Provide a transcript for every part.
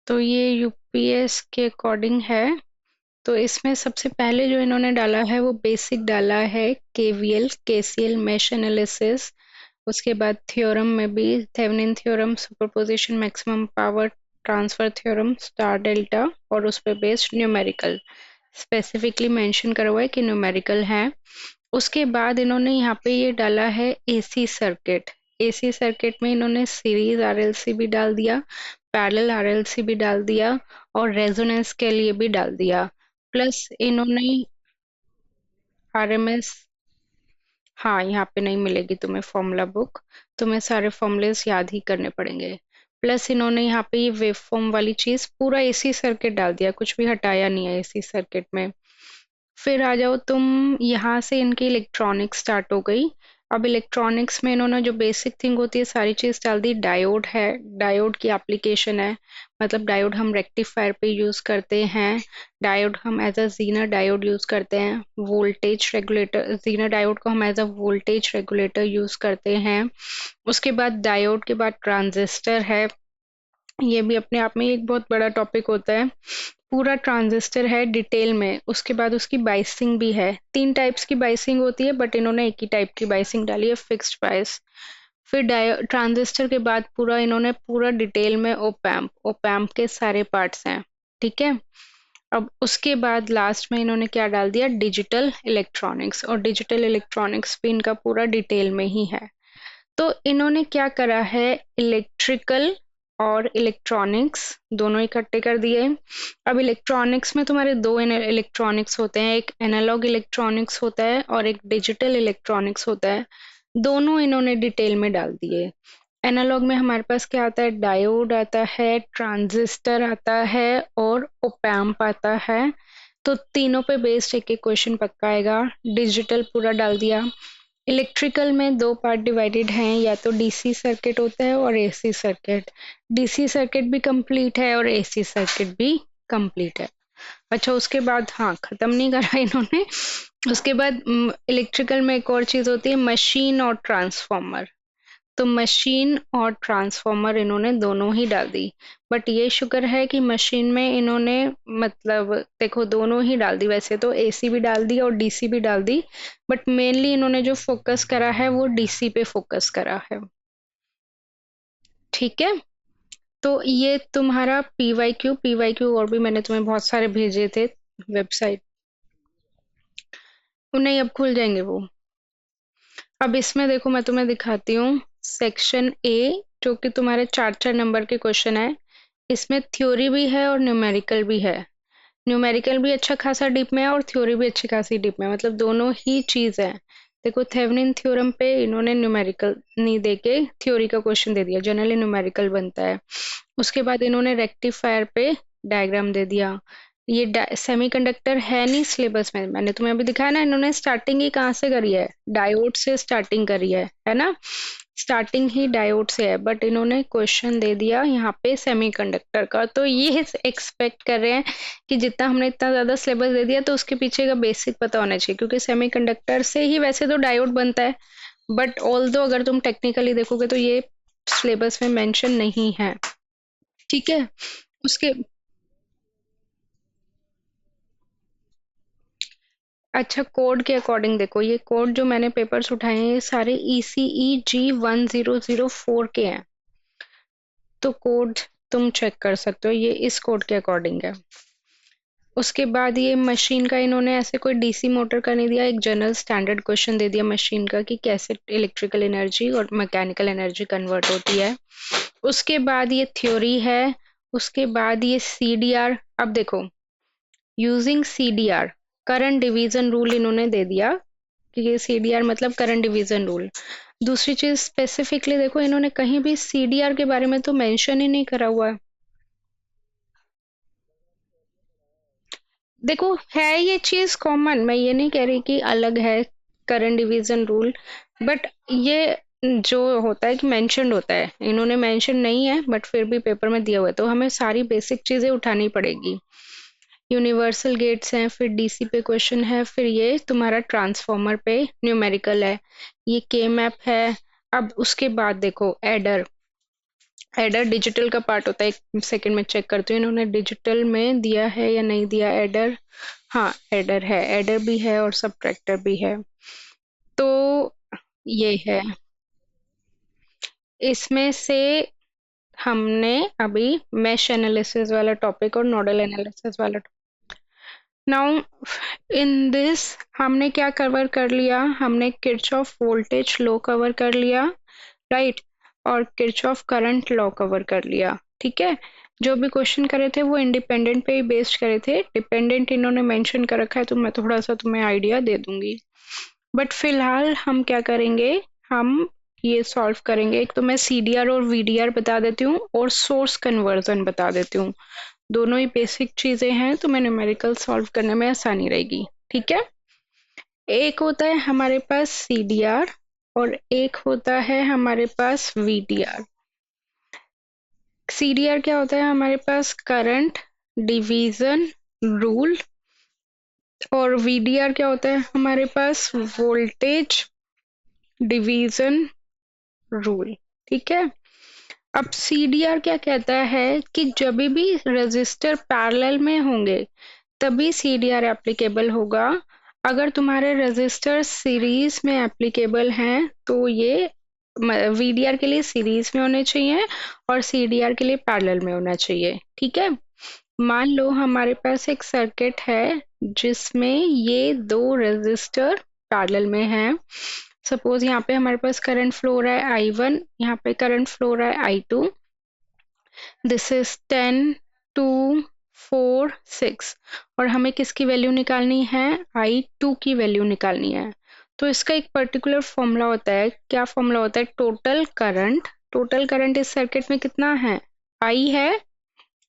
तो ये यूपीएस के अकॉर्डिंग है। तो इसमें सबसे पहले जो इन्होंने डाला है वो बेसिक डाला है, केवीएल केसीएल मेश एनालिसिस। उसके बाद थ्योरम में भी Thevenin theorem, superposition, maximum power transfer theorem, star delta, और उस पर बेस्ड न्यूमेरिकल स्पेसिफिकली मेंशन करा हुआ है कि न्यूमेरिकल है। उसके बाद इन्होंने यहाँ पे ये डाला है एसी सर्किट। एसी सर्किट में इन्होंने सीरीज आरएलसी भी डाल दिया, पैरेलल आरएलसी भी डाल दिया, और रेजोनेंस के लिए भी डाल दिया। प्लस इन्होंने आरएमएस, हाँ यहाँ पे नहीं मिलेगी तुम्हें फॉर्मूला बुक, तुम्हें सारे फॉर्मूलेस याद ही करने पड़ेंगे। प्लस इन्होंने यहाँ पे ये वेव फॉर्म वाली चीज पूरा एसी सर्किट डाल दिया, कुछ भी हटाया नहीं है एसी सर्किट में। फिर आ जाओ तुम, यहाँ से इनकी इलेक्ट्रॉनिक्स स्टार्ट हो गई। अब इलेक्ट्रॉनिक्स में इन्होंने जो बेसिक थिंग होती है सारी चीज डाल दी। डायोड है, डायोड की एप्लीकेशन है, मतलब डायोड हम रेक्टिफायर पे यूज करते हैं, डायोड हम as a zener diode use करते हैं, वोल्टेज रेगुलेटर, जीनर डायोड को हम as a voltage regulator use करते हैं। उसके बाद डायोड के बाद ट्रांजिस्टर है, ये भी अपने आप में एक बहुत बड़ा टॉपिक होता है, पूरा ट्रांजिस्टर है डिटेल में। उसके बाद उसकी बाइसिंग भी है, 3 टाइप्स की बाइसिंग होती है बट इन्होंने एक ही टाइप की बाइसिंग डाली है, फिक्स्ड बाइस। फिर ट्रांजिस्टर के बाद पूरा इन्होंने पूरा डिटेल में ओपैम्प, ओपैम्प के सारे पार्ट्स हैं, ठीक है। अब उसके बाद लास्ट में इन्होंने क्या डाल दिया, डिजिटल इलेक्ट्रॉनिक्स, और डिजिटल इलेक्ट्रॉनिक्स भी इनका पूरा डिटेल में ही है। तो इन्होंने क्या करा है, इलेक्ट्रिकल और इलेक्ट्रॉनिक्स दोनों इकट्ठे कर दिए। अब इलेक्ट्रॉनिक्स में तुम्हारे दो इलेक्ट्रॉनिक्स होते हैं, एक एनालॉग इलेक्ट्रॉनिक्स होता है और एक डिजिटल इलेक्ट्रॉनिक्स होता है। दोनों इन्होंने डिटेल में डाल दिए। एनालॉग में हमारे पास क्या आता है, डायोड आता है, ट्रांजिस्टर आता है, और ओपैम्प आता है। तो तीनों पे बेस्ड एक एक क्वेश्चन पक्का आएगा। डिजिटल पूरा डाल दिया। इलेक्ट्रिकल में दो पार्ट डिवाइडेड हैं, या तो डीसी सर्किट होता है और एसी सर्किट। डीसी सर्किट भी कंप्लीट है और एसी सर्किट भी कंप्लीट है। अच्छा उसके बाद, हाँ खत्म नहीं करा इन्होंने, उसके बाद इलेक्ट्रिकल में एक और चीज होती है, मशीन और ट्रांसफॉर्मर। तो मशीन और ट्रांसफॉर्मर इन्होंने दोनों ही डाल दी। बट ये शुक्र है कि मशीन में इन्होंने, मतलब देखो दोनों ही डाल दी, वैसे तो एसी भी डाल दी और डीसी भी डाल दी, बट मेनली इन्होंने जो फोकस करा है वो डीसी पे फोकस करा है, ठीक है। तो ये तुम्हारा पीवाई क्यू और भी मैंने तुम्हें बहुत सारे भेजे थे वेबसाइट, नहीं अब खुल जाएंगे वो। अब इसमें देखो मैं तुम्हें दिखाती हूँ, सेक्शन ए जो कि तुम्हारे 4 4 नंबर के क्वेश्चन है, इसमें थ्योरी भी है और न्यूमेरिकल भी है। न्यूमेरिकल भी अच्छा खासा डीप में है और थ्योरी भी अच्छी खासी डीप में है, मतलब दोनों ही चीज है। देखो थेवेनिन थ्योरम पे इन्होंने न्यूमेरिकल नहीं देके थ्योरी का क्वेश्चन दे दिया, जनरली न्यूमेरिकल बनता है। उसके बाद इन्होंने रेक्टिफायर पे डायग्राम दे दिया। ये सेमीकंडक्टर है नहीं सिलेबस में, मैंने तुम्हें अभी दिखाया ना, इन्होंने स्टार्टिंग ही कहाँ से करी है, डायोड से स्टार्टिंग करी है ना, स्टार्टिंग ही डायोड से है, बट इन्होंने क्वेश्चन दे दिया यहाँ पे सेमीकंडक्टर का। तो ये एक्सपेक्ट कर रहे हैं कि जितना हमने इतना ज्यादा सिलेबस दे दिया तो उसके पीछे का बेसिक पता होना चाहिए, क्योंकि सेमीकंडक्टर से ही वैसे तो डायोड बनता है, बट ऑल दो अगर तुम टेक्निकली देखोगे तो ये सिलेबस में मेंशन नहीं है, ठीक है। उसके, अच्छा कोड के अकॉर्डिंग देखो, ये कोड जो मैंने पेपर्स उठाए हैं ये सारे ECE G1004 के हैं। तो कोड तुम चेक कर सकते हो, ये इस कोड के अकॉर्डिंग है। उसके बाद ये मशीन का इन्होंने ऐसे कोई डीसी मोटर का नहीं दिया, एक जनरल स्टैंडर्ड क्वेश्चन दे दिया मशीन का कि कैसे इलेक्ट्रिकल एनर्जी और मैकेनिकल एनर्जी कन्वर्ट होती है। उसके बाद ये थ्योरी है। उसके बाद ये सीडीआर। अब देखो, using CDR current division rule इन्होंने दे दिया कि ये सीडीआर मतलब करंट डिवीजन रूल। दूसरी चीज स्पेसिफिकली देखो, इन्होंने कहीं भी सीडीआर के बारे में तो मेंशन ही नहीं करा हुआ है। देखो है ये चीज कॉमन, मैं ये नहीं कह रही कि अलग है करंट डिवीजन रूल, बट ये जो होता है कि मेंशन्ड होता है, इन्होंने मेंशन नहीं है बट फिर भी पेपर में दिया हुआ है, तो हमें सारी बेसिक चीजें उठानी पड़ेगी। यूनिवर्सल गेट्स हैं, फिर डीसी पे क्वेश्चन है, फिर ये तुम्हारा ट्रांसफॉर्मर पे न्यूमेरिकल है, ये के मैप है। अब उसके बाद देखो एडर, एडर डिजिटल का पार्ट होता है, एक सेकंड में चेक करती हूँ इन्होंने डिजिटल में दिया है या नहीं दिया एडर। हाँ एडर है, एडर भी है और सबट्रैक्टर भी है। तो ये है, इसमें से हमने अभी मैश एनालिसिस वाला टॉपिक और नोडल एनालिसिस वाला। नाउ इन दिस हमने क्या कवर कर लिया, हमने किरचॉफ वोल्टेज लॉ कवर कर लिया, राइट, और किरचॉफ करंट लॉ कवर कर लिया। ठीक है, जो भी क्वेश्चन करे थे वो इंडिपेंडेंट पे ही बेस्ड करे थे, डिपेंडेंट इन्होंने मेंशन कर रखा है तो मैं थोड़ा सा तुम्हें आइडिया दे दूंगी। बट फिलहाल हम क्या करेंगे, हम ये सॉल्व करेंगे। एक तो मैं सीडीआर और वीडीआर बता देती हूँ और सोर्स कन्वर्जन बता देती हूँ, दोनों ही बेसिक चीजें हैं तो मैं न्यूमेरिकल सॉल्व करने में आसानी रहेगी। ठीक है, एक होता है हमारे पास सीडीआर और एक होता है हमारे पास वीडीआर। सीडीआर क्या होता है हमारे पास, करंट डिवीजन रूल, और वीडीआर क्या होता है हमारे पास, वोल्टेज डिवीजन रूल। ठीक है, अब सीडीआर क्या कहता है कि जब भी रजिस्टर पैरेलल में होंगे तभी सीडीआर एप्लीकेबल होगा। अगर तुम्हारे रजिस्टर सीरीज में एप्लीकेबल हैं तो ये वीडीआर के लिए सीरीज में होने चाहिए और सीडीआर के लिए पैरेलल में होना चाहिए। ठीक है, मान लो हमारे पास एक सर्किट है जिसमें ये दो रजिस्टर पैरेलल में हैं। सपोज यहाँ पे हमारे पास करंट फ्लो हो रहा है I1, यहाँ पे करंट फ्लो हो रहा है I2। दिस इज 10, 2, 4, 6, और हमें किसकी वैल्यू निकालनी है, I2 की वैल्यू निकालनी है। तो इसका एक पर्टिकुलर फॉर्मूला होता है, क्या फॉर्मूला होता है, टोटल करंट। टोटल करंट इस सर्किट में कितना है, I है,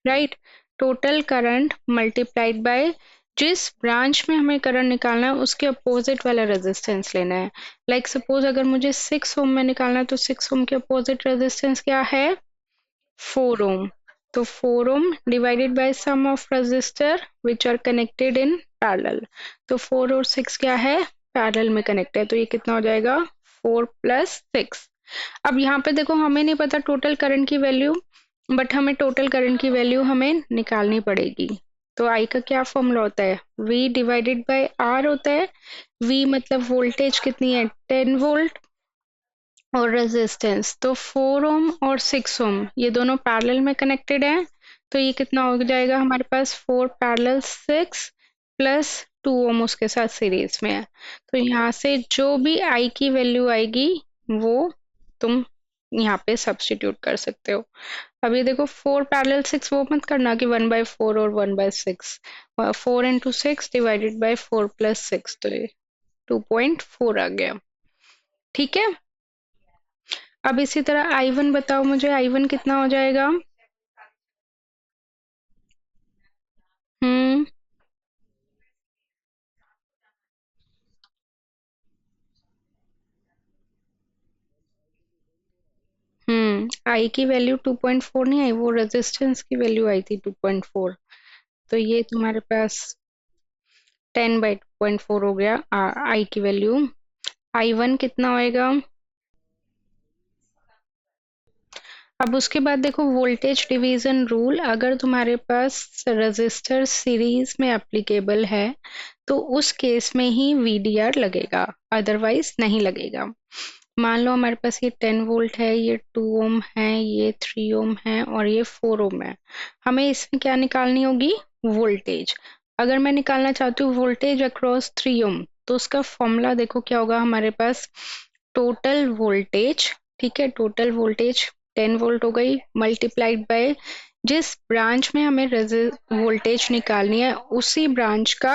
right, total current multiplied by जिस ब्रांच में हमें करंट निकालना है उसके अपोजिट वाला रेजिस्टेंस लेना है। लाइक सपोज अगर मुझे 6 ओम में निकालना है तो 6 ओम के अपोजिट रेजिस्टेंस क्या है, 4 ओम। तो 4 ohm divided by sum of resistor which are connected in parallel. तो 4 और 6 क्या है, पैरेलल में कनेक्ट है, तो ये कितना हो जाएगा, 4 प्लस 6। अब यहाँ पे देखो हमें नहीं पता टोटल करंट की वैल्यू, बट हमें टोटल करंट की वैल्यू हमें निकालनी पड़ेगी। तो आई का क्या फॉर्मूला होता है, V डिवाइडेड बाय R होता है। V मतलब वोल्टेज कितनी है, 10 वोल्ट, और रेजिस्टेंस तो 4 ओम और 6 ओम ये दोनों पैरेलल में कनेक्टेड हैं। तो ये कितना हो जाएगा हमारे पास, 4 पैरेलल 6 प्लस 2 ओम उसके साथ सीरीज में है। तो यहाँ से जो भी आई की वैल्यू आएगी वो तुम यहाँ पे सब्स्टिट्यूट कर सकते हो। अब ये देखो 4 पैरेलल 6 वो मत करना कि 1/4 और 1/6, 4 इंटू 6 डिवाइडेड बाई 4 प्लस 6, तो ये 2.4 आ गया। ठीक है, अब इसी तरह I1 बताओ मुझे, I1 कितना हो जाएगा। हम्म आई की वैल्यू 2.4 नहीं आई, वो रेजिस्टेंस की वैल्यू आई थी 2.4। तो ये तुम्हारे पास 10/2.4 हो गया आई की वैल्यू। I1 कितना होएगा, अब उसके बाद देखो वोल्टेज डिवीजन रूल, अगर तुम्हारे पास रेजिस्टर सीरीज में एप्लीकेबल है तो उस केस में ही वीडीआर लगेगा, अदरवाइज नहीं लगेगा। मान लो हमारे पास ये 10 वोल्ट है, ये 2 ओम है, ये 3 ओम है और ये 4 ओम है। हमें इसमें क्या निकालनी होगी, वोल्टेज। अगर मैं निकालना चाहती हूँ वोल्टेज अक्रॉस 3 ओम तो उसका फॉर्मूला देखो क्या होगा हमारे पास, टोटल वोल्टेज। ठीक है, टोटल वोल्टेज 10 वोल्ट हो गई, मल्टीप्लाइड बाय जिस ब्रांच में हमें वोल्टेज निकालनी है उसी ब्रांच का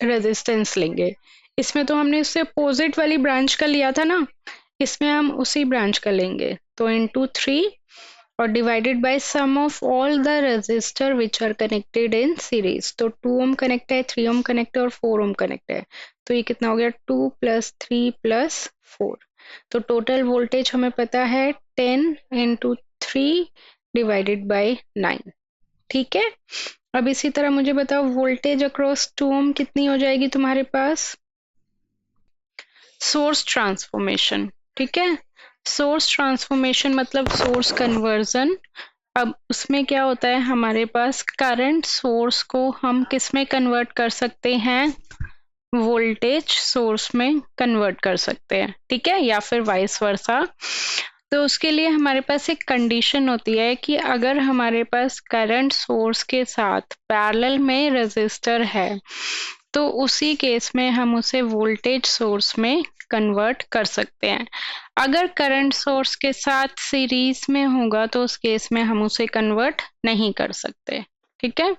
रेजिस्टेंस लेंगे। इसमें तो हमने उससे अपोजिट वाली ब्रांच का लिया था ना, इसमें हम उसी ब्रांच का लेंगे, तो इंटू 3 और divided by sum of all the resistor which are connected in series. तो 2 ओम कनेक्ट है, 3 ओम कनेक्ट है और 4 ओम कनेक्ट है। तो ये कितना हो गया, 2 प्लस 3 प्लस 4। तो टोटल वोल्टेज हमें पता है 10 इंटू 3 डिवाइडेड बाय 9। ठीक है, अब इसी तरह मुझे बताओ वोल्टेज अक्रॉस 2 ओम कितनी हो जाएगी तुम्हारे पास, सोर्स ट्रांसफॉर्मेशन। ठीक है, सोर्स ट्रांसफॉर्मेशन मतलब सोर्स कन्वर्जन। अब उसमें क्या होता है, हमारे पास करंट सोर्स को हम किस में कन्वर्ट कर सकते हैं, वोल्टेज सोर्स में कन्वर्ट कर सकते हैं, ठीक है, या फिर वाइस वर्सा। तो उसके लिए हमारे पास एक कंडीशन होती है कि अगर हमारे पास करंट सोर्स के साथ पैरेलल में रेजिस्टर है तो उसी केस में हम उसे वोल्टेज सोर्स में कन्वर्ट कर सकते हैं। अगर करंट सोर्स के साथ सीरीज में होगा तो उस केस में हम उसे कन्वर्ट नहीं कर सकते, ठीक है।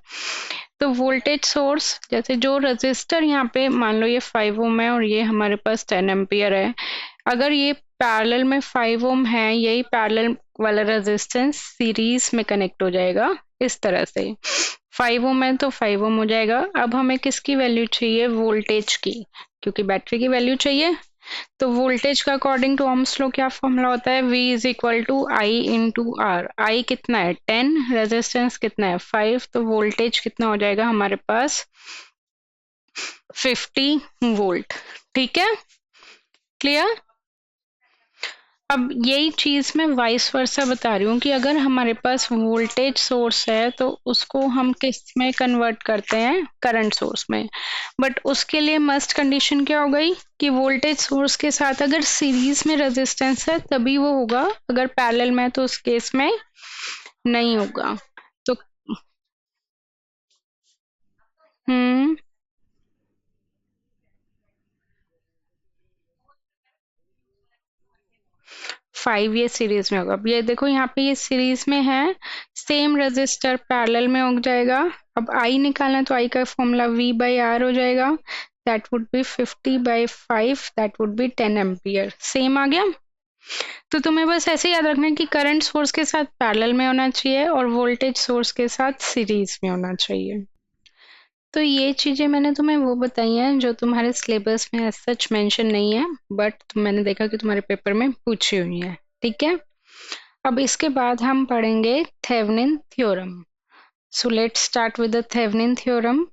तो वोल्टेज सोर्स, जैसे जो रजिस्टर यहाँ पे मान लो ये 5 ओम है और ये हमारे पास 10 एम्पियर है, अगर ये पैरेलल में 5 ओम है, यही पैरेलल वाला रेजिस्टेंस सीरीज में कनेक्ट हो जाएगा इस तरह से। 5 ओम है तो 5 ओम हो जाएगा। अब हमें किसकी वैल्यू चाहिए, वोल्टेज की, क्योंकि बैटरी की वैल्यू चाहिए। तो वोल्टेज का अकॉर्डिंग टू ओम्स लॉ क्या फॉर्मूला होता है, V is equal to I into R. I कितना है 10, रेजिस्टेंस कितना है 5, तो वोल्टेज कितना हो जाएगा हमारे पास 50 वोल्ट, ठीक है, क्लियर। अब यही चीज मैं वाइस वर्सा बता रही हूँ कि अगर हमारे पास वोल्टेज सोर्स है तो उसको हम किस में कन्वर्ट करते हैं, करंट सोर्स में। बट उसके लिए मस्ट कंडीशन क्या हो गई कि वोल्टेज सोर्स के साथ अगर सीरीज में रेजिस्टेंस है तभी वो होगा, अगर पैरेलल में है तो उस केस में नहीं होगा। तो 5 ये सीरीज में होगा। अब ये देखो यहाँ पे ये सीरीज में है, सेम रजिस्टर पैरेलल में हो जाएगा। अब आई निकालना है तो आई का फॉर्मूला V बाई आर हो जाएगा, that would be 50/5, that would be 10 ampere. Same आ गया। तो तुम्हें बस ऐसे याद रखना है कि करंट सोर्स के साथ पैरेलल में होना चाहिए और वोल्टेज सोर्स के साथ सीरीज में होना चाहिए। तो ये चीजें मैंने तुम्हें वो बताई हैं जो तुम्हारे सिलेबस में एज सच मेंशन नहीं है, बट मैंने देखा कि तुम्हारे पेपर में पूछी हुई है, ठीक है। अब इसके बाद हम पढ़ेंगे Thevenin theorem. So let's start with the Thevenin theorem.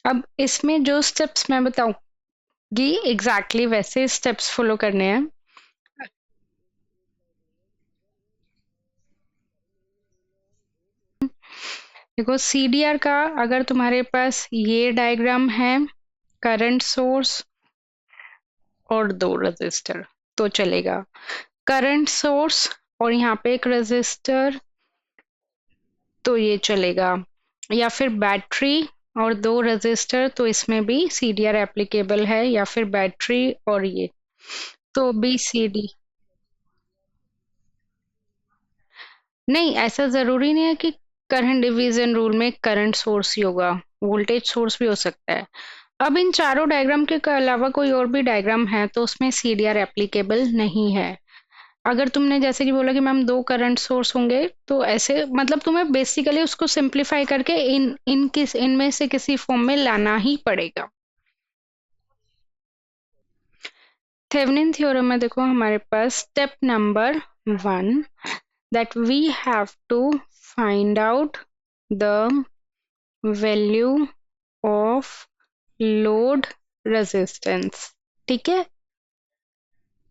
अब इसमें जो स्टेप्स मैं बताऊंगी एग्जैक्टली वैसे स्टेप्स फॉलो करने हैं। देखो सीडीआर का अगर तुम्हारे पास ये डायग्राम है, करंट सोर्स और दो रजिस्टर, तो चलेगा। करंट सोर्स और यहाँ पे एक रजिस्टर, तो ये चलेगा। या फिर बैटरी और दो रजिस्टर, तो इसमें भी सीडीआर एप्लीकेबल है, या फिर बैटरी और ये, तो भी सीडी। नहीं, ऐसा जरूरी नहीं है कि करंट डिवीजन रूल में करंट सोर्स ही होगा, वोल्टेज सोर्स भी हो सकता है। अब इन चारों डायग्राम के अलावा कोई और भी डायग्राम है तो उसमें सीडीआर एप्लीकेबल नहीं है। अगर तुमने जैसे कि बोला कि मैम दो करंट सोर्स होंगे, तो ऐसे मतलब तुम्हें बेसिकली उसको सिंप्लीफाई करके इनमें से किसी फॉर्म में लाना ही पड़ेगा। थेवेनिन थ्योरम में देखो हमारे पास step number 1, that we have to find out the value of load resistance, ठीक है।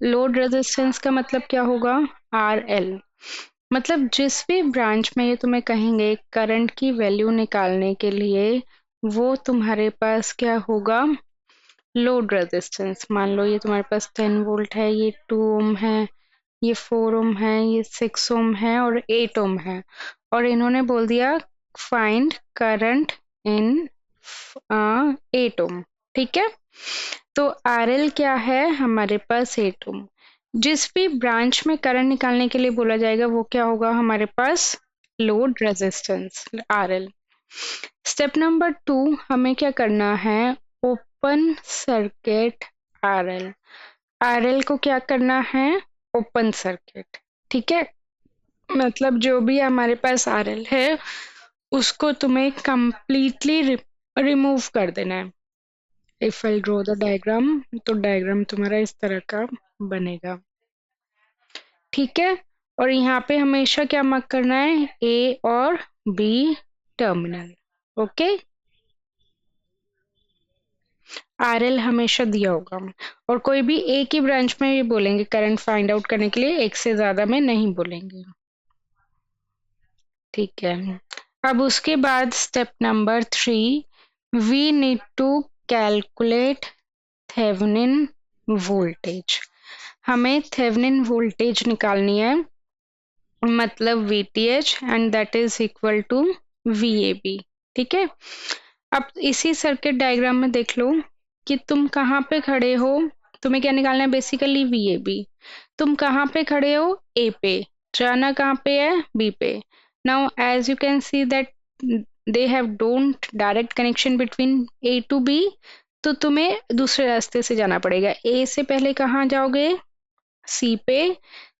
लोड रेजिस्टेंस का मतलब क्या होगा, आर एल। मतलब जिस भी ब्रांच में ये तुम्हें कहेंगे करंट की वैल्यू निकालने के लिए, वो तुम्हारे पास क्या होगा, लोड रेजिस्टेंस। मान लो ये तुम्हारे पास 10 वोल्ट है, ये 2 ओम है, ये 4 ओम है, ये 6 ओम है और 8 ओम है, और इन्होंने बोल दिया फाइंड करंट इन 8 ओम, ठीक है। तो आर एल क्या है हमारे पास 8 ओम। जिस भी ब्रांच में करंट निकालने के लिए बोला जाएगा वो क्या होगा हमारे पास, load resistance R L. Step number 2, हमें क्या करना है, open circuit R L. R L को क्या करना है, ओपन सर्किट, ठीक है। मतलब जो भी हमारे पास आर एल है उसको तुम्हें कंप्लीटली रिमूव कर देना है। If I draw the diagram, तो डायग्राम तुम्हारा इस तरह का बनेगा, ठीक है। और यहाँ पे हमेशा क्या मार्क करना है, ए और बी टर्मिनल, ओके। RL हमेशा दिया होगा, और कोई भी एक ही ब्रांच में भी बोलेंगे करंट फाइंड आउट करने के लिए, एक से ज्यादा में नहीं बोलेंगे। ठीक है, अब उसके बाद step number 3, we need to calculate Thevenin voltage. हमें थेवेनिन वोल्टेज निकालनी है, मतलब VTH, and that is equal to VAB। ठीक है, अब इसी सर्किट डायग्राम में देख लो कि तुम कहाँ पे खड़े हो। तुम्हें क्या निकालना है, बेसिकली VAB। तुम कहाँ पे खड़े हो, A पे, जाना कहाँ पे है, B पे। Now as you can see that they have don't direct connection between A to B, तो तुम्हें दूसरे रास्ते से जाना पड़ेगा। A से पहले कहाँ जाओगे, C पे,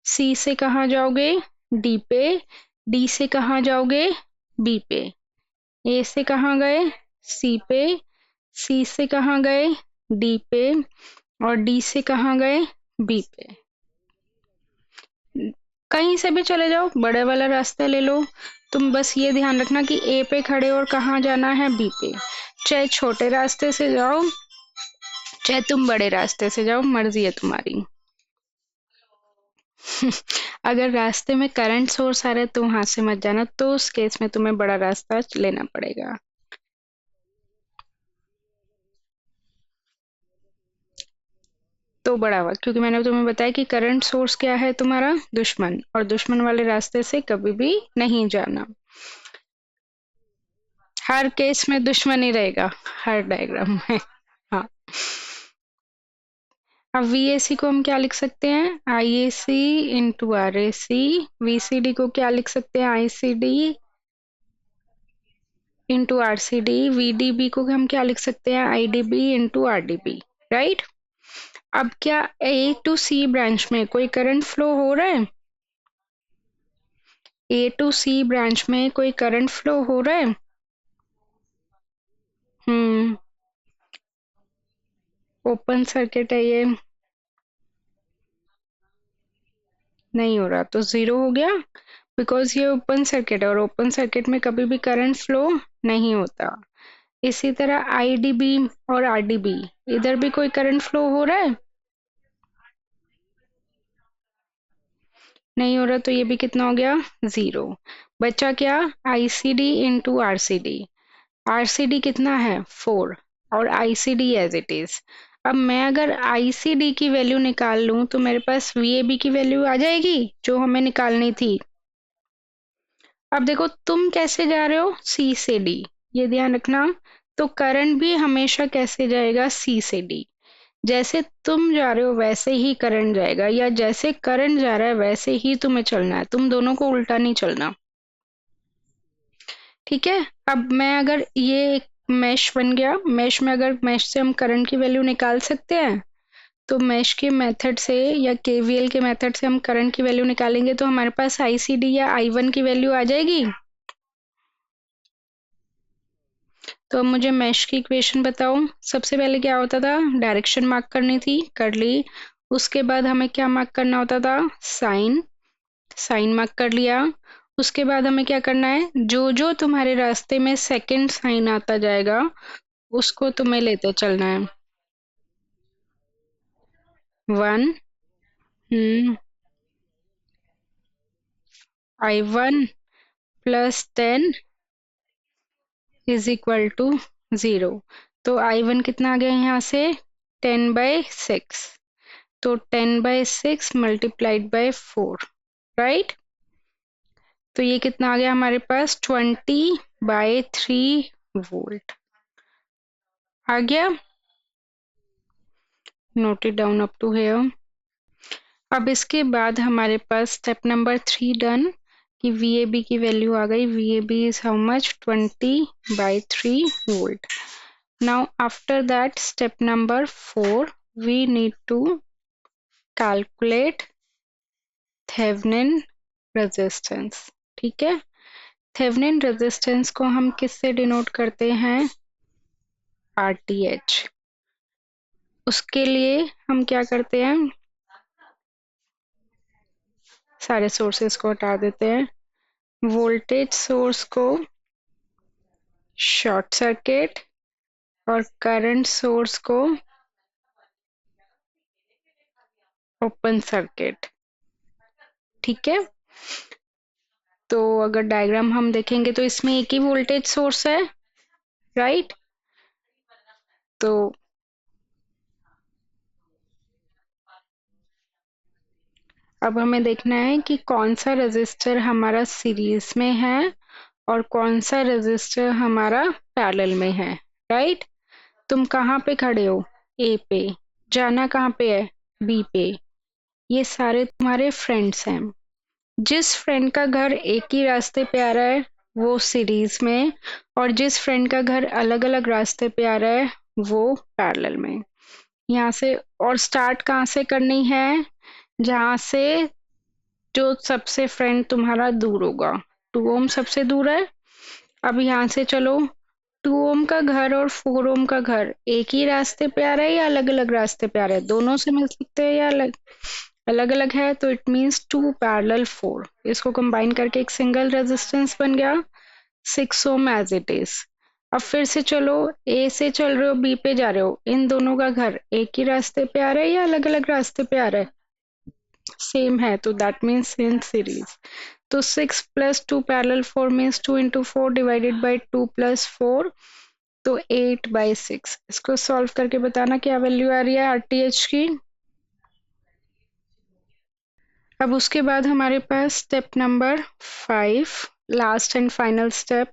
C से कहाँ जाओगे, D पे, D से कहाँ जाओगे, B पे। A से कहाँ गए, C पे, C से कहाँ गए, D पे, और D से कहाँ गए, B पे। कहीं से भी चले जाओ, बड़े वाला रास्ता ले लो। तुम बस ये ध्यान रखना कि A पे खड़े और कहाँ जाना है, B पे। चाहे छोटे रास्ते से जाओ, चाहे तुम बड़े रास्ते से जाओ, मर्जी है तुम्हारी। अगर रास्ते में करंट सोर्स आ रहा है तो वहां से मत जाना, तो उस केस में तुम्हें बड़ा रास्ता लेना पड़ेगा। तो बड़ा हुआ, क्योंकि मैंने तुम्हें बताया कि करंट सोर्स क्या है, तुम्हारा दुश्मन, और दुश्मन वाले रास्ते से कभी भी नहीं जाना। हर केस में दुश्मन ही रहेगा, हर डायग्राम में। हाँ, अब VAC को हम क्या लिख सकते हैं, IAC इंटू RAC। VCD को क्या लिख सकते हैं, ICD इंटू RCD। VDB को हम क्या लिख सकते हैं, IDB इंटू RDB। राइट, अब क्या A टू C ब्रांच में कोई करंट फ्लो हो रहा है, A टू C ब्रांच में कोई करंट फ्लो हो रहा है। हम्म, ओपन सर्किट है ये, नहीं हो रहा तो जीरो हो गया, बिकॉज ये ओपन सर्किट है, और ओपन सर्किट में कभी भी करंट फ्लो नहीं होता। इसी तरह IDB और RDB, इधर भी कोई करंट फ्लो हो रहा है, नहीं हो रहा, तो ये भी कितना हो गया, जीरो। बचा क्या, ICD इंटू RCD। RCD कितना है, 4, और ICD एज इट इज। अब मैं अगर ICD की वैल्यू निकाल लूं तो मेरे पास VAB की वैल्यू आ जाएगी जो हमें निकालनी थी। अब देखो तुम कैसे जा रहे हो, C से D, ये ध्यान रखना। तो करंट भी हमेशा कैसे जाएगा, C से D। जैसे तुम जा रहे हो वैसे ही करंट जाएगा, या जैसे करंट जा रहा है वैसे ही तुम्हें चलना है, तुम दोनों को उल्टा नहीं चलना। ठीक है, अब मैं अगर ये एक मैश बन गया, मैश में अगर मैश से हम करंट की वैल्यू निकाल सकते हैं, तो मैश के मेथड से या KVL के मेथड से हम करंट की वैल्यू निकालेंगे, तो हमारे पास ICD या I1 की वैल्यू आ जाएगी। तो अब मुझे मैश की इक्वेशन बताओ। सबसे पहले क्या होता था, डायरेक्शन मार्क करनी थी, कर ली। उसके बाद हमें क्या मार्क करना होता था, साइन, साइन मार्क कर लिया। उसके बाद हमें क्या करना है, जो जो तुम्हारे रास्ते में सेकंड साइन आता जाएगा उसको तुम्हें लेते चलना है। 1, I1 plus 10 is equal to 0। तो I1 कितना आ गया यहाँ से, 10/6। तो 10/6 मल्टीप्लाइड बाय 4, राइट। तो ये कितना आ गया हमारे पास, 20/3 वोल्ट आ गया। Note it down up to here. अब इसके बाद हमारे पास स्टेप नंबर 3 डन, कि VAB की वैल्यू आ गई। VAB is how much, 20/3 volt. Now after that step number 4, we need to calculate Thevenin resistance. ठीक है, थेवेनिन रेजिस्टेंस को हम किससे डिनोट करते हैं, RTH। उसके लिए हम क्या करते हैं, सारे सोर्सेस को हटा देते हैं, वोल्टेज सोर्स को शॉर्ट सर्किट, और करंट सोर्स को ओपन सर्किट। ठीक है, तो अगर डायग्राम हम देखेंगे तो इसमें एक ही वोल्टेज सोर्स है, राइट। तो अब हमें देखना है कि कौन सा रेजिस्टर हमारा सीरीज में है और कौन सा रेजिस्टर हमारा पैरेलल में है, राइट। तुम कहाँ पे खड़े हो? ए पे। जाना कहाँ पे है? बी पे। ये सारे तुम्हारे फ्रेंड्स हैं। जिस फ्रेंड का घर एक ही रास्ते पे आ रहा है वो सीरीज में, और जिस फ्रेंड का घर अलग अलग रास्ते पे आ रहा है वो पैरेलल में। यहाँ से और स्टार्ट कहाँ से करनी है? जहाँ से जो सबसे फ्रेंड तुम्हारा दूर होगा। 2 ओम सबसे दूर है। अब यहाँ से चलो, 2 ओम का घर और 4 ओम का घर एक ही रास्ते पे आ रहा है या अलग अलग रास्ते पे आ रहा है? दोनों से मिल सकते हैं या अलग अलग अलग है, तो इट मीन्स 2 पैरेलल 4। इसको कंबाइन करके एक सिंगल रेजिस्टेंस बन गया 6 ओम एज इट इज। अब फिर से चलो, ए से चल रहे हो बी पे जा रहे हो, इन दोनों का घर एक ही रास्ते पे आ रहा है या अलग अलग रास्ते पे आ रहा है? सेम है, तो दैट मीन्स इन सीरीज। तो 6 + 2 पैरेलल 4 मीन्स 2 × 4 डिवाइडेड बाई 2 + 4, तो 8/6। इसको सॉल्व करके बताना क्या वैल्यू आ रही है आरटीएच की। अब उसके बाद हमारे पास step number 5, last and final step.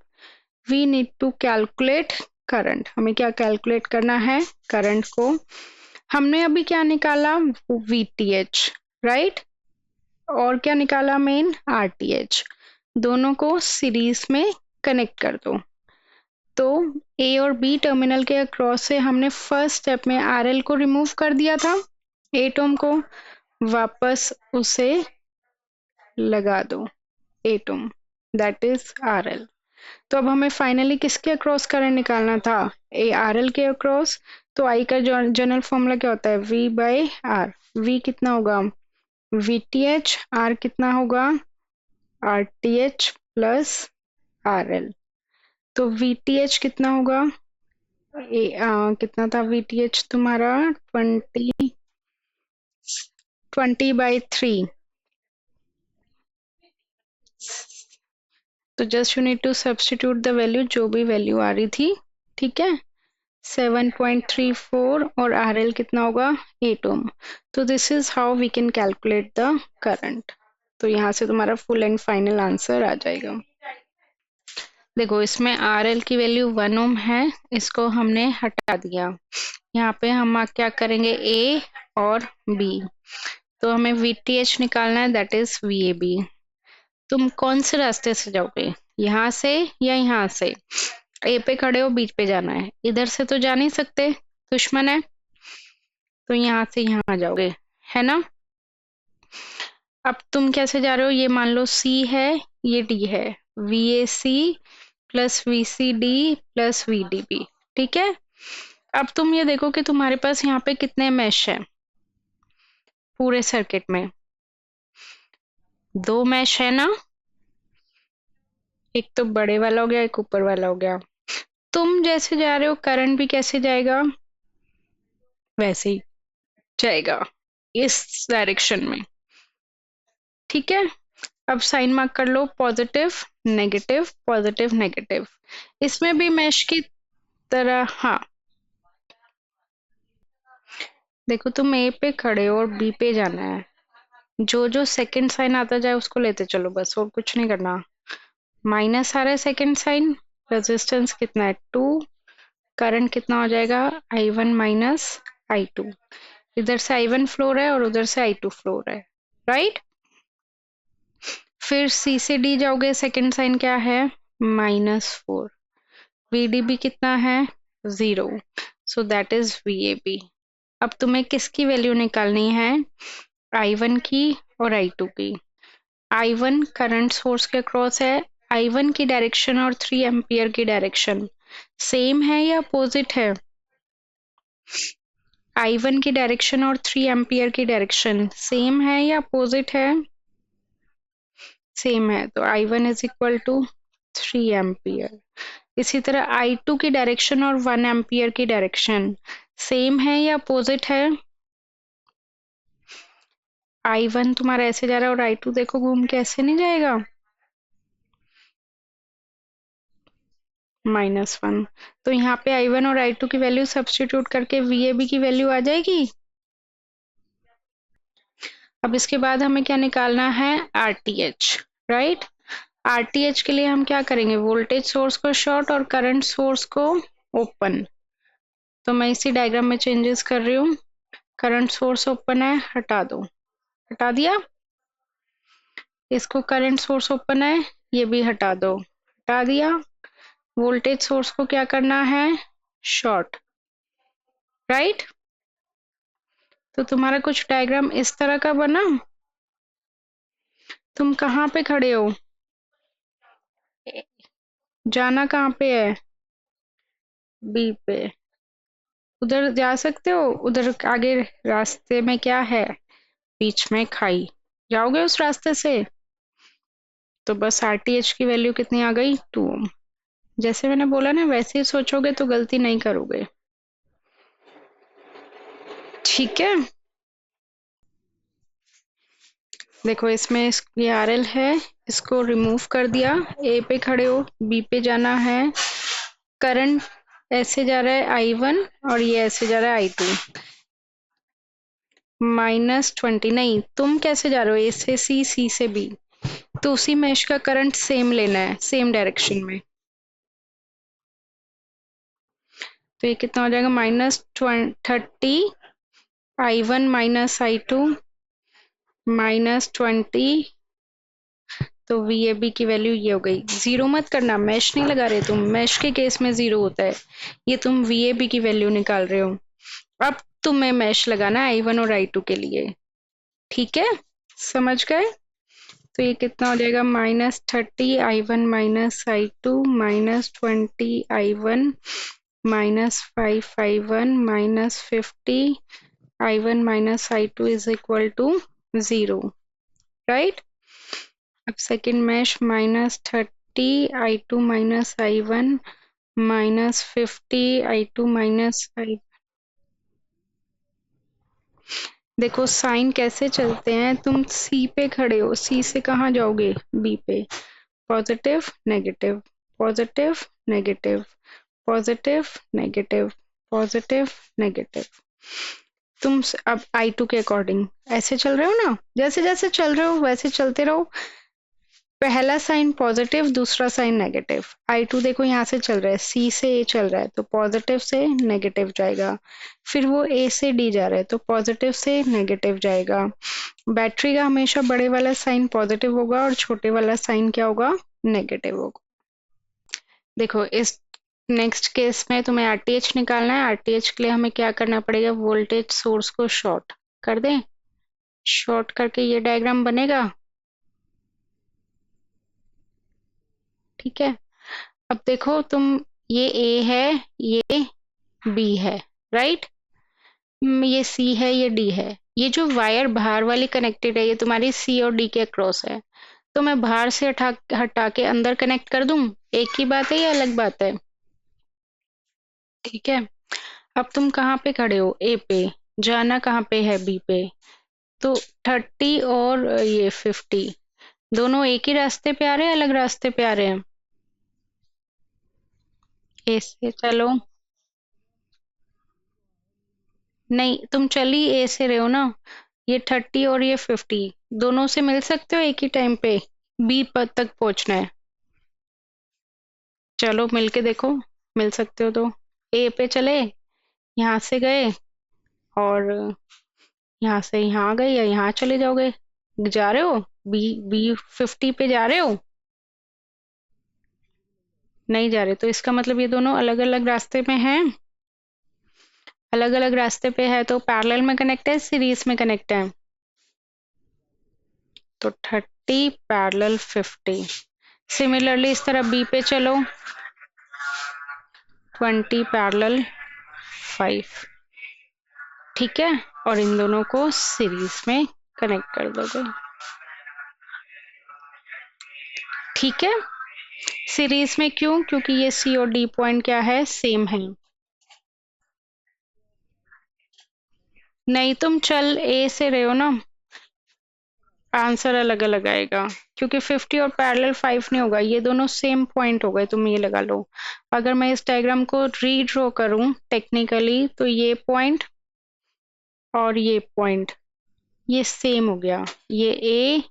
We need to calculate current. हमें क्या कैलकुलेट करना है? करंट को। हमने अभी क्या निकाला? VTH, right. और क्या निकाला? Main RTH. दोनों को सीरीज में कनेक्ट कर दो। तो ए और बी टर्मिनल के अक्रॉस से हमने फर्स्ट स्टेप में आरएल को रिमूव कर दिया था, 8 ओम को। वापस उसे लगा दो 8 ओम, दैट इज आरएल। तो अब हमें फाइनली किसके अक्रॉस करंट निकालना था? ए आरएल के अक्रॉस। तो आई का जनरल फॉर्मूला क्या होता है? We by are. वी कितना होगा? वीटीएच। आर कितना होगा? RTH plus RL. तो वीटीएच कितना होगा? कितना था वीटीएच तुम्हारा? 20/3। तो just you need to substitute the value, जो भी वैल्यू आ रही थी, ठीक है। 7.34 और आरएल कितना होगा? 8 ओम। तो this is how we can calculate the current. तो यहाँ से तुम्हारा फुल एंड फाइनल आंसर आ जाएगा। देखो, इसमें आरएल की वैल्यू 1 ओम है, इसको हमने हटा दिया। यहाँ पे हम क्या करेंगे? ए और बी। तो हमें वीटीएच निकालना है, दैट इज वीएबी। तुम कौन से रास्ते से जाओगे? यहाँ से या यहाँ से? ए पे खड़े हो, बीच पे जाना है। इधर से तो जा नहीं सकते, दुश्मन है। तो यहाँ से यहाँ जाओगे, है ना। अब तुम कैसे जा रहे हो? ये मान लो सी है, ये डी है। VAC plus VCD plus VDB, ठीक है। अब तुम ये देखो कि तुम्हारे पास यहाँ पे कितने मैश है पूरे सर्किट में? 2 मैश है ना। एक तो बड़े वाला हो गया, एक ऊपर वाला हो गया। तुम जैसे जा रहे हो, करंट भी कैसे जाएगा? वैसे ही जाएगा, इस डायरेक्शन में, ठीक है। अब साइन मार्क कर लो, पॉजिटिव नेगेटिव पॉजिटिव नेगेटिव। इसमें भी मैश की तरह, हाँ। देखो, तुम ए पे खड़े हो और बी पे जाना है। जो जो सेकंड साइन आता जाए उसको लेते चलो, बस, और कुछ नहीं करना। माइनस आ रहा है सेकंड साइन, रेजिस्टेंस कितना है? 2। करंट कितना हो जाएगा? I1 minus I2। इधर से I1 फ्लो रहा है और उधर से I2 फ्लो रहा है, राइट। फिर सी से डी जाओगे, सेकंड साइन क्या है? -4। VDB कितना है? 0। So that is VAB। अब तुम्हें किसकी वैल्यू निकालनी है? I1 की और I2 की। I1 करंट सोर्स के अक्रॉस है। I1 की डायरेक्शन और 3 एम्पियर की डायरेक्शन सेम है या अपोजिट है? I1 की डायरेक्शन और 3 एम्पियर की डायरेक्शन सेम है या अपोजिट है? सेम है, तो I1 is equal to 3 ampere. इसी तरह I2 की डायरेक्शन और 1 एम्पियर की डायरेक्शन सेम है या अपोजिट है? I1 तुम्हारा ऐसे जा रहा है और I2 देखो घूम के ऐसे नहीं जाएगा, -1। तो यहाँ पे I1 और I2 की वैल्यू सब्स्टिट्यूट करके VAB की वैल्यू आ जाएगी। अब इसके बाद हमें क्या निकालना है? RTH, right. RTH के लिए हम क्या करेंगे? वोल्टेज सोर्स को शॉर्ट और करंट सोर्स को ओपन। तो मैं इसी डायग्राम में चेंजेस कर रही हूँ। करंट सोर्स ओपन है, हटा दो, हटा दिया। इसको करंट सोर्स ओपन है, ये भी हटा दो, हटा दिया। वोल्टेज सोर्स को क्या करना है? Short, right. तो तुम्हारा कुछ डायग्राम इस तरह का बना। तुम कहाँ पे खड़े हो? जाना कहाँ पे है? बी पे। उधर जा सकते हो? उधर आगे रास्ते में क्या है? बीच में खाई। जाओगे उस रास्ते से? तो बस RTH की वैल्यू कितनी आ गई? 2 ओम। जैसे मैंने बोला ना, वैसे ही सोचोगे तो गलती नहीं करोगे, ठीक है। देखो इसमें ये RL है, इसको रिमूव कर दिया। ए पे खड़े हो, बी पे जाना है। करंट ऐसे जा रहा है I1 और ये ऐसे जा रहा है I2। -20 नहीं, तुम कैसे जा रहे हो? ए से सी, सी से बी। तो उसी मैश का करंट सेम लेना है, सेम डायरेक्शन में। तो ये कितना हो जाएगा? -30 I1 -I2 -20। तो VAB की वैल्यू ये हो गई। जीरो मत करना, मैश नहीं लगा रहे तुम, मैश के केस में जीरो होता है। ये तुम VAB की वैल्यू निकाल रहे हो। अब तुम्हें मैश लगाना है I1 और I2 के लिए, ठीक है। समझ गए? तो ये कितना हो जाएगा? -30 I1 -I2 -20 I1 -5 I1 -50 I1 -I2 is equal to 0, right. अब second mesh -30 I2 -I1 -50 I2 -I। देखो साइन कैसे चलते हैं। तुम सी पे खड़े हो, सी से कहाँ जाओगे? बी पे। Positive negative, positive negative, positive negative, positive negative. तुम अब I2 के अकॉर्डिंग ऐसे चल रहे हो ना, जैसे जैसे चल रहे हो वैसे चलते रहो। पहला साइन पॉजिटिव, दूसरा साइन नेगेटिव। I2 देखो यहाँ से चल रहा है, सी से ए चल रहा है तो पॉजिटिव से नेगेटिव जाएगा। फिर वो ए से डी जा रहा है तो पॉजिटिव से नेगेटिव जाएगा। बैटरी का हमेशा बड़े वाला साइन पॉजिटिव होगा और छोटे वाला साइन क्या होगा? नेगेटिव होगा। देखो इस नेक्स्ट केस में तुम्हें RTH निकालना है। RTH के लिए हमें क्या करना पड़ेगा? वोल्टेज सोर्स को शॉर्ट कर दें। शॉर्ट करके ये डायग्राम बनेगा, ठीक है। अब देखो तुम, ये A है, ये B है, राइट। ये C है, ये D है। ये जो वायर बाहर वाली कनेक्टेड है, ये तुम्हारी C और D के अक्रॉस है। तो मैं बाहर से हटा हटा के अंदर कनेक्ट कर दूं, एक ही बात है या अलग बात है? ठीक है। अब तुम कहाँ पे खड़े हो? ए पे। जाना कहाँ पे है? बी पे। तो 30 और ये 50 दोनों एक ही रास्ते पे आ रहे हैं, अलग रास्ते पे आ रहे हैं? ए से चलो। नहीं, तुम चल ही ए से रहे हो ना। ये 30 और ये 50 दोनों से मिल सकते हो एक ही टाइम पे। बी पर तक पहुंचना है। चलो मिल के देखो, मिल सकते हो तो। ए पे चले, यहाँ से गए और यहाँ से यहाँ आ गए, या यहाँ चले जाओगे? जा रहे हो? बी 50 पे जा रहे हो? नहीं जा रहे, तो इसका मतलब ये दोनों अलग अलग रास्ते में हैं। अलग अलग रास्ते पे है तो पैरेलल में कनेक्ट है, सीरीज में कनेक्ट है? तो 30 पैरेलल 50। सिमिलरली इस तरह बी पे चलो, 20 पैरेलल 5, ठीक है। और इन दोनों को सीरीज में कनेक्ट कर दोगे, ठीक है। सीरीज में क्यों? क्योंकि ये सी और डी पॉइंट क्या है, सेम है। नहीं, तुम चल ए से रहे हो ना, आंसर अलग अलग आएगा। क्योंकि 50 और पैरेलल 5 नहीं होगा, ये दोनों सेम पॉइंट हो गए, तुम ये लगा लो। अगर मैं इस डायग्राम को रीड्रॉ करूं टेक्निकली, तो ये पॉइंट और ये पॉइंट ये सेम हो गया। ये ए,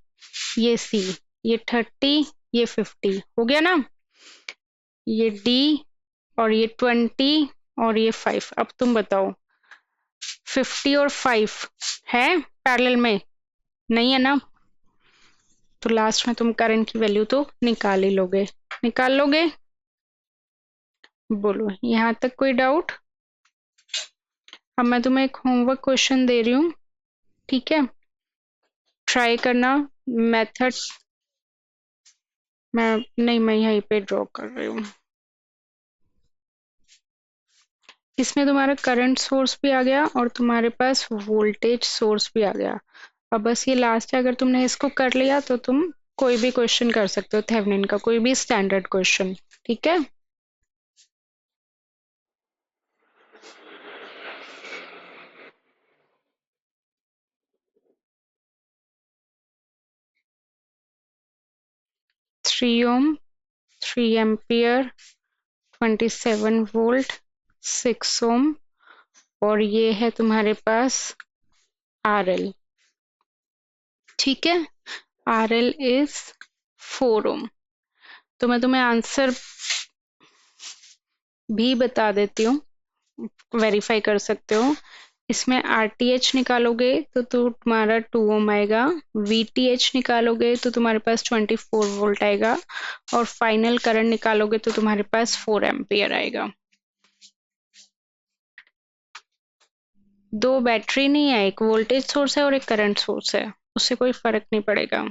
ये सी, ये 30, ये 50 हो गया ना। ये डी और ये 20 और ये 5। अब तुम बताओ, 50 और 5 है पैरेलल में? नहीं है ना। तो लास्ट में तुम करंट की वैल्यू तो निकाल ही लोगे। निकाल लोगे? बोलो, यहाँ तक कोई डाउट? अब मैं तुम्हें एक होमवर्क क्वेश्चन दे रही हूँ, ठीक है? ट्राई करना। मेथड मैं यहीं पे ड्रॉ कर रही हूँ। इसमें तुम्हारा करंट सोर्स भी आ गया और तुम्हारे पास वोल्टेज सोर्स भी आ गया। अब बस ये लास्ट है, अगर तुमने इसको कर लिया तो तुम कोई भी क्वेश्चन कर सकते हो, थेवेनिन का कोई भी स्टैंडर्ड क्वेश्चन, ठीक है? 3 ओम, 3 एम्पियर, 27 वोल्ट, 6 ओम, और ये है तुम्हारे पास RL, ठीक है? RL is 4 ohm. तो मैं तुम्हें आंसर भी बता देती हूँ, वेरीफाई कर सकते हो। इसमें RTH निकालोगे तो तुम्हारा 2 ओम आएगा। VTH निकालोगे तो तुम्हारे पास 24 वोल्ट आएगा। और फाइनल करंट निकालोगे तो तुम्हारे पास 4 एम्पियर आएगा। दो बैटरी नहीं है, एक वोल्टेज सोर्स है और एक करंट सोर्स है, उससे कोई फर्क नहीं पड़ेगा।